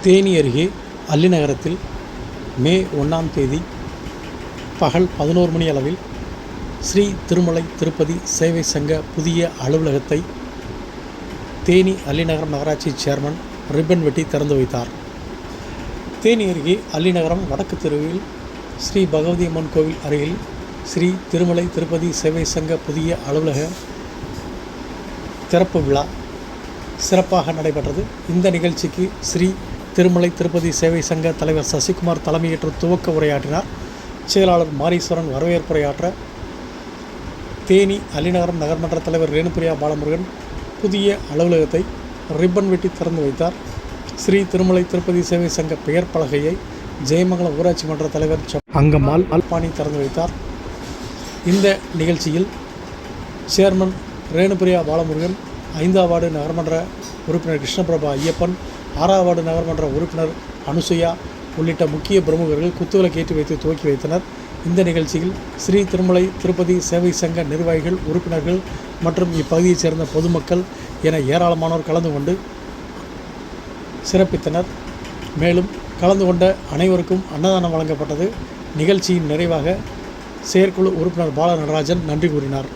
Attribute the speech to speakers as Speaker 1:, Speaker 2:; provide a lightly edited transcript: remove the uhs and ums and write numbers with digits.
Speaker 1: தேனி அருகே அல்லிநகரத்தில் மே 1ஆம் தேதி பகல் 11 மணி அளவில் ஸ்ரீ திருமலை திருப்பதி சேவை சங்க புதிய அலுவலகத்தை தேனி அல்லிநகரம் நகராட்சி சேர்மன் ரிப்பன் வெட்டி திறந்து வைத்தார். தேனி அருகே அல்லிநகரம் வடக்கு தெருவில் ஸ்ரீ பகவதி அம்மன் கோவில் அருகில் ஸ்ரீ திருமலை திருப்பதி சேவை சங்க புதிய அலுவலக திறப்பு விழா சிறப்பாக நடைபெற்றது. இந்த நிகழ்ச்சிக்கு ஸ்ரீ திருமலை திருப்பதி சேவை சங்க தலைவர் சசிகுமார் தலைமையேற்று துவக்க உரையாற்றினார். செயலாளர் மாரீஸ்வரன் வரவேற்புரையாற்ற தேனி அல்லிநகரம் நகர்மன்ற தலைவர் ரேணுபிரியா பாலமுருகன் புதிய அலுவலகத்தை ரிப்பன் வெட்டி திறந்து வைத்தார். ஸ்ரீ திருமலை திருப்பதி சேவை சங்க பெயர் பலகையை ஜெயமங்கலம் ஊராட்சி மன்ற தலைவர் அங்கம்மாள் அல்பானி திறந்து வைத்தார். இந்த நிகழ்ச்சியில் சேர்மன் ரேணுபிரியா பாலமுருகன், 5ஆம் வார்டு நகர்மன்ற உறுப்பினர் கிருஷ்ணபிரபா ஐயப்பன், 6ஆம் வார்டு நகர்மன்ற உறுப்பினர் அனுசுயா உள்ளிட்ட முக்கிய பிரமுகர்கள் குத்துவிளக்கேற்றி வைத்து துவக்கி வைத்தனர். இந்த நிகழ்ச்சியில் ஸ்ரீ திருமலை திருப்பதி சேவை சங்க நிர்வாகிகள், உறுப்பினர்கள் மற்றும் இப்பகுதியைச் சேர்ந்த பொதுமக்கள் என ஏராளமானோர் கலந்து கொண்டு சிறப்பித்தனர். மேலும் கலந்து கொண்ட அனைவருக்கும் அன்னதானம் வழங்கப்பட்டது. நிகழ்ச்சியின் நிறைவாக செயற்குழு உறுப்பினர் பால நடராஜன் நன்றி கூறினார்.